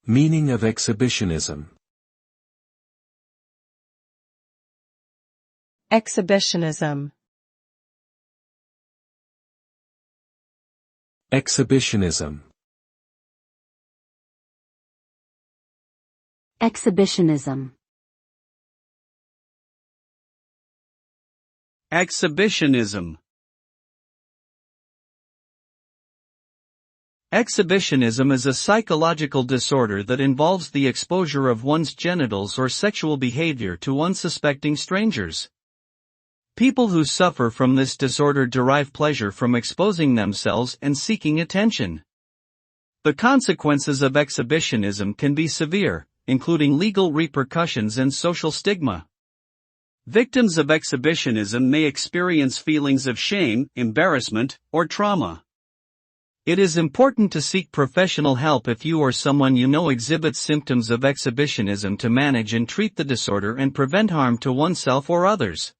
Meaning of exhibitionism. Exhibitionism. Exhibitionism. Exhibitionism. Exhibitionism. Exhibitionism is a psychological disorder that involves the exposure of one's genitals or sexual behavior to unsuspecting strangers. People who suffer from this disorder derive pleasure from exposing themselves and seeking attention. The consequences of exhibitionism can be severe, including legal repercussions and social stigma. Victims of exhibitionism may experience feelings of shame, embarrassment, or trauma. It is important to seek professional help if you or someone you know exhibits symptoms of exhibitionism to manage and treat the disorder and prevent harm to oneself or others.